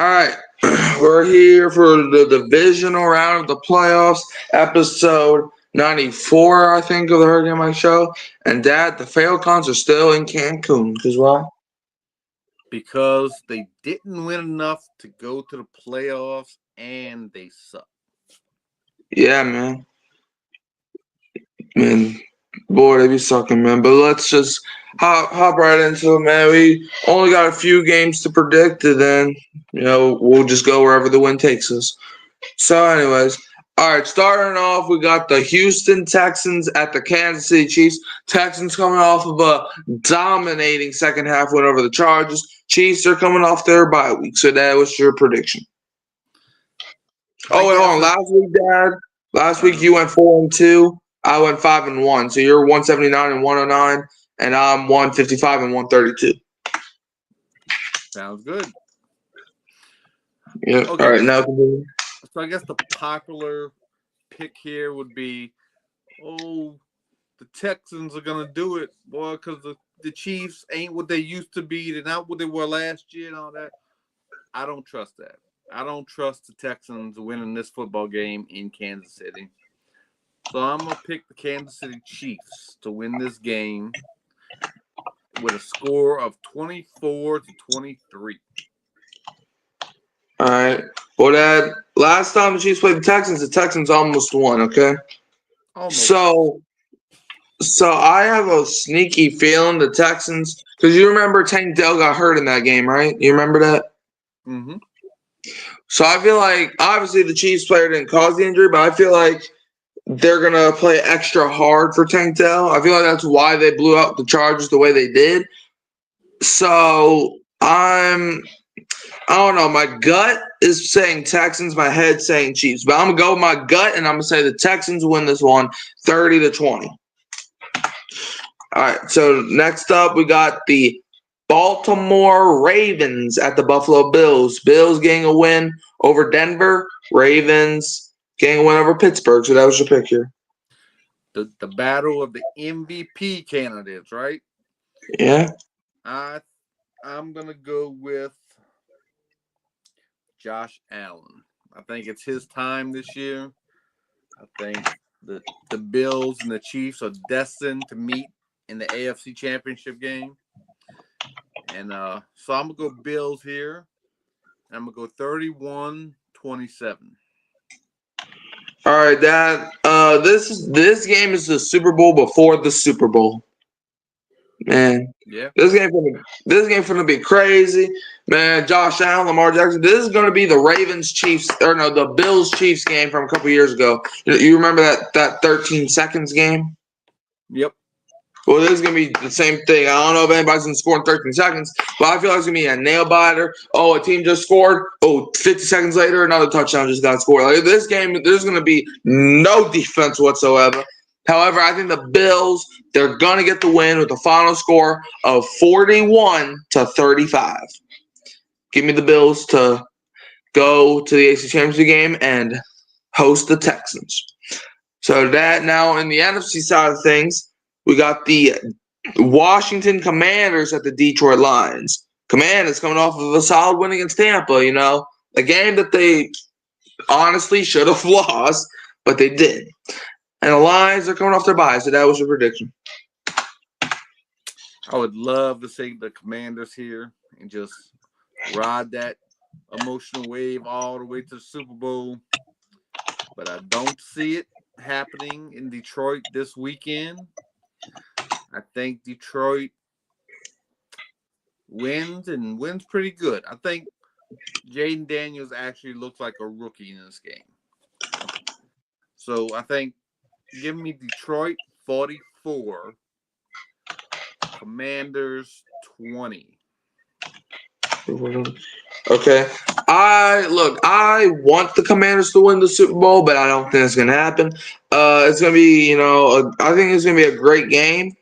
right, we're here for the divisional round of the playoffs, episode 94, I think, of the Hurricane Mike Show. And Dad, the Falcons are still in Cancun. Because why? Because they didn't win enough to go to the playoffs and they suck. Yeah, man. Man, boy, they be sucking, man. But let's just hop right into it, man. We only got a few games to predict, and then, we'll just go wherever the wind takes us. So, anyways, all right, starting off, we got the Houston Texans at the Kansas City Chiefs. Texans coming off of a dominating second half win over the Chargers. Chiefs are coming off their bye week. So, Dad, what's your prediction? Oh, wait, hold on. Last week, Dad. Last week you went 4-2. I went 5-1. So you're 179 and 109, and I'm 155 and 132. Sounds good. Yeah. Okay. All right. Now. So I guess the popular pick here would be, the Texans are gonna do it, boy, because the Chiefs ain't what they used to be. They're not what they were last year and all that. I don't trust that. I don't trust the Texans winning this football game in Kansas City. So I'm going to pick the Kansas City Chiefs to win this game with a score of 24-23. All right. Well, Dad, last time the Chiefs played the Texans almost won, okay? Almost. So I have a sneaky feeling the Texans, because you remember Tank Dell got hurt in that game, right? You remember that? Mm-hmm. So I feel like, obviously, the Chiefs player didn't cause the injury, but I feel like they're going to play extra hard for Tank Dell. I feel like that's why they blew out the Chargers the way they did. So I don't know. My gut is saying Texans, my head saying Chiefs. But I'm going to go with my gut, and I'm going to say the Texans win this one 30-20. All right, so next up, we got the Baltimore Ravens at the Buffalo Bills. Bills getting a win over Denver. Ravens getting a win over Pittsburgh. So that was your pick here. The battle of the MVP candidates, right? Yeah. I'm going to go with Josh Allen. I think it's his time this year. I think the Bills and the Chiefs are destined to meet in the AFC Championship game. And so I'm going to go Bills here. I'm going to go 31-27. All right, Dad. This game is the Super Bowl before the Super Bowl. Man. Yeah. This game gonna be crazy. Man, Josh Allen, Lamar Jackson. This is gonna be the the Bills Chiefs game from a couple years ago. You remember that 13 seconds game? Yep. Well, this is going to be the same thing. I don't know if anybody's going to score in 13 seconds, but I feel like it's going to be a nail-biter. Oh, a team just scored. Oh, 50 seconds later, another touchdown just got scored. Like this game, there's going to be no defense whatsoever. However, I think the Bills, they're going to get the win with a final score of 41-35. Give me the Bills to go to the AFC Championship game and host the Texans. So that now in the NFC side of things, we got the Washington Commanders at the Detroit Lions. Commanders coming off of a solid win against Tampa, a game that they honestly should have lost, but they did. And the Lions are coming off their bye, so that was your prediction. I would love to see the Commanders here and just ride that emotional wave all the way to the Super Bowl, but I don't see it happening in Detroit this weekend. I think Detroit wins pretty good. I think Jaden Daniels actually looks like a rookie in this game. So I think give me Detroit 44, Commanders 20. Okay. I want the Commanders to win the Super Bowl, but I don't think it's gonna happen. It's gonna be, I think it's gonna be a great game,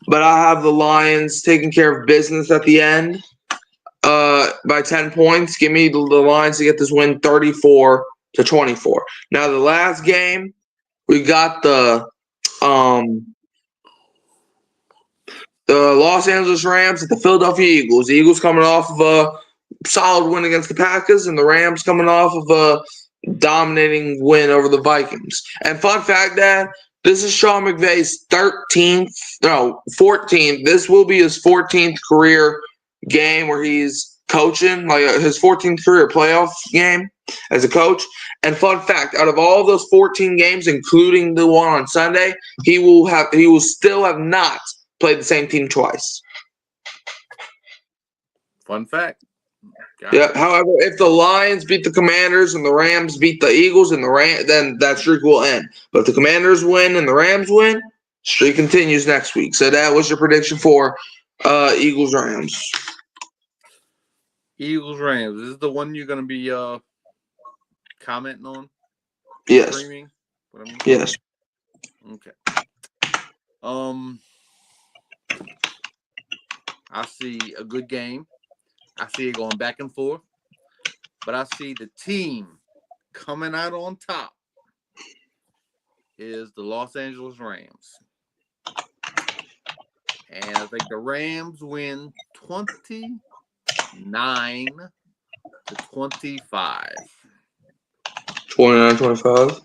but I have the Lions taking care of business at the end. By 10 points. Give me the Lions to get this win 34-24. Now the last game, we got the Los Angeles Rams at the Philadelphia Eagles. The Eagles coming off of a solid win against the Packers, and the Rams coming off of a dominating win over the Vikings. And fun fact, Dad, this is Sean McVay's 14th. This will be his 14th career game where he's coaching, like his 14th career playoff game as a coach. And fun fact, out of all those 14 games, including the one on Sunday, he will still have not played the same team twice. Fun fact. Yeah. However, if the Lions beat the Commanders and the Rams beat the Eagles and then that streak will end. But if the Commanders win and the Rams win, streak continues next week. So that was your prediction for Eagles Rams. Eagles Rams. This is the one you're going to be commenting on? Yes. Streaming? Yes. Okay. I see a good game. I see it going back and forth. But I see the team coming out on top is the Los Angeles Rams. And I think the Rams win 29-25. 29-25.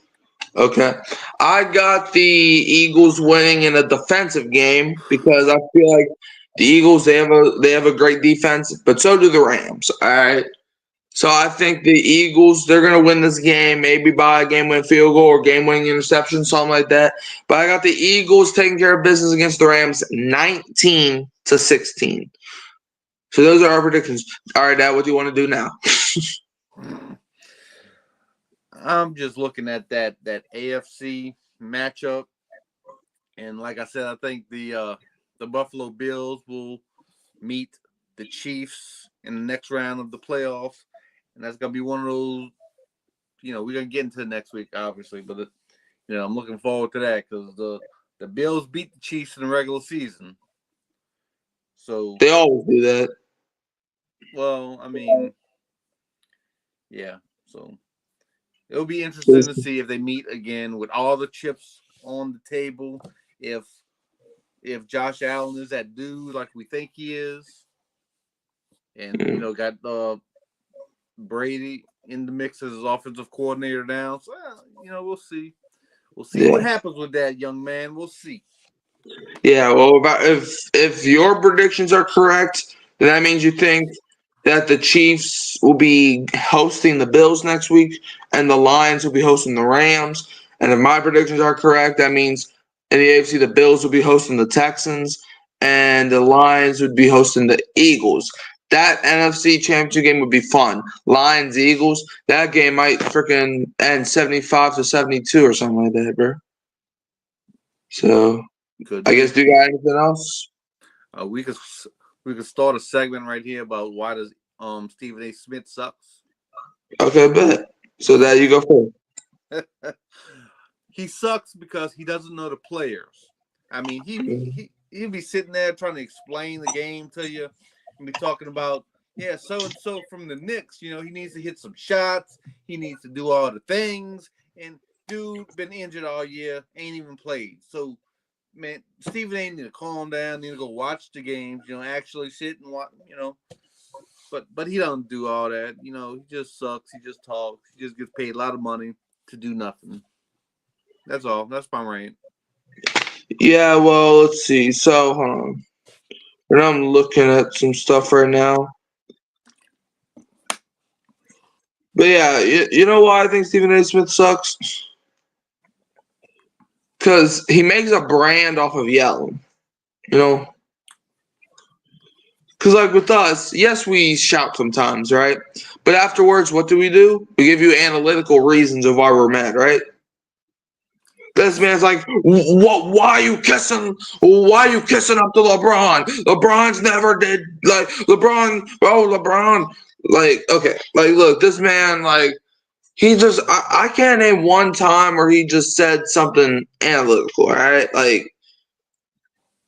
Okay. I got the Eagles winning in a defensive game because I feel like the Eagles they have a great defense, but so do the Rams. All right. So I think the Eagles they're gonna win this game, maybe by a game-winning field goal or game-winning interception, something like that. But I got the Eagles taking care of business against the Rams, 19-16. So those are our predictions. All right, Dad, what do you want to do now? I'm just looking at that AFC matchup, and like I said, I think the Buffalo Bills will meet the Chiefs in the next round of the playoffs, and that's gonna be one of those. We're gonna get into next week, obviously, but I'm looking forward to that because the Bills beat the Chiefs in the regular season, so they always do that. Well, I mean, yeah, so. It'll be interesting to see if they meet again with all the chips on the table. If Josh Allen is that dude like we think he is, and got Brady in the mix as his offensive coordinator now. So we'll see. We'll see what happens with that young man. We'll see. Yeah, well, if your predictions are correct, then that means you think that the Chiefs will be hosting the Bills next week and the Lions will be hosting the Rams. And if my predictions are correct, that means in the AFC, the Bills will be hosting the Texans and the Lions would be hosting the Eagles. That NFC championship game would be fun. Lions, Eagles, that game might freaking end 75-72 or something like that, bro. So, I guess, do you got anything else? We could start a segment right here about why does Stephen A. Smith sucks. Okay, bet. So that you go first. He sucks because he doesn't know the players. I mean, he'll be sitting there trying to explain the game to you and be talking about, so and so from the Knicks, he needs to hit some shots, he needs to do all the things, and dude been injured all year, ain't even played. So man, Stephen A. need to calm down, need to go watch the games, actually sit and watch, But he don't do all that. He just sucks. He just talks. He just gets paid a lot of money to do nothing. That's all. That's my rant. Yeah, well, let's see. So, hold on. I'm looking at some stuff right now. But yeah, you know why I think Stephen A. Smith sucks? Because he makes a brand off of yelling. Because like with us, yes, we shout sometimes, right? But afterwards, what do? We give you analytical reasons of why we're mad, right? This man's like, what? Why are you kissing? Why are you kissing up to LeBron? LeBron's never did like LeBron. Oh, LeBron. Like, okay, like, look, this man, like, he just. I can't name one time where he just said something analytical, right? Like,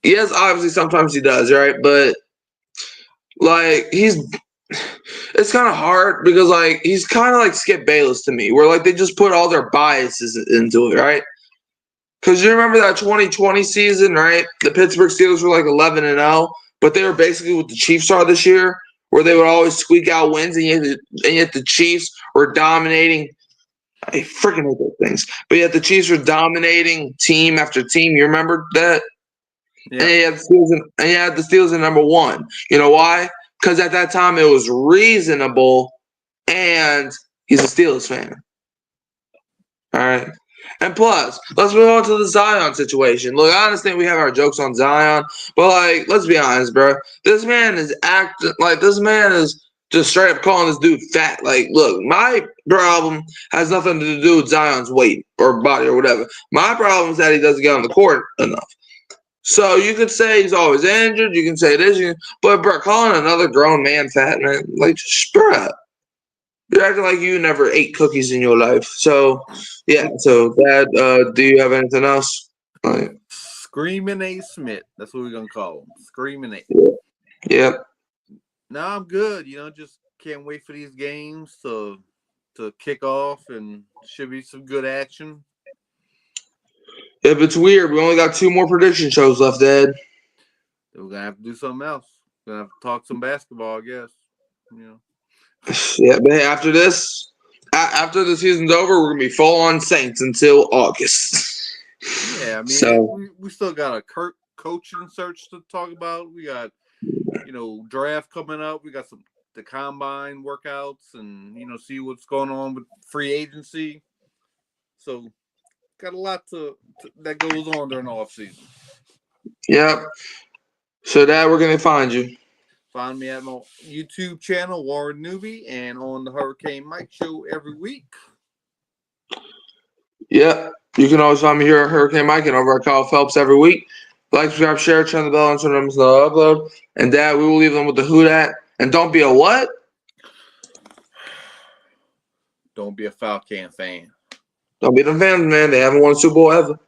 yes, obviously sometimes he does, right? But like, it's kind of hard because like he's kind of like Skip Bayless to me, where like they just put all their biases into it, right? Because you remember that 2020 season, right? The Pittsburgh Steelers were like 11-0, but they were basically what the Chiefs are this year, where they would always squeak out wins, and yet the Chiefs were dominating. I freaking hate those things. But yet the Chiefs were dominating team after team. You remember that? Yeah. And you had the Steelers in number one. You know why? Because at that time it was reasonable, and he's a Steelers fan. All right. And plus, let's move on to the Zion situation. Look, I understand we have our jokes on Zion, but like, let's be honest, bro. This man is just straight up calling this dude fat. Like, look, my problem has nothing to do with Zion's weight or body or whatever. My problem is that he doesn't get on the court enough. So you could say he's always injured. You can say this, but bro, calling another grown man fat, man, like, bruh. You're acting like you never ate cookies in your life. So, yeah. So, Dad, do you have anything else? Like, Screaming A. Smith. That's what we're going to call him. Screaming A. Yeah. No, I'm good. Just can't wait for these games to kick off, and should be some good action. If it's weird, we only got 2 more prediction shows left, Dad. We're going to have to do something else. We're going to have to talk some basketball, I guess. Yeah, but hey, after this, after the season's over, we're gonna be full on Saints until August. Yeah, I mean, so we still got a coaching search to talk about. We got, draft coming up. We got the combine workouts, and see what's going on with free agency. So, got a lot that goes on during the off season. Yep. So, Dad, we're gonna find you. Find me at my YouTube channel, Warren Newby, and on the Hurricane Mike Show every week. Yep. You can always find me here at Hurricane Mike and over at Kyle Phelps every week. Like, subscribe, share, turn the bell on so no one's no upload. And Dad, we will leave them with the who dat. And don't be a what? Don't be a Falcon fan. Don't be the fans, man. They haven't won a Super Bowl ever.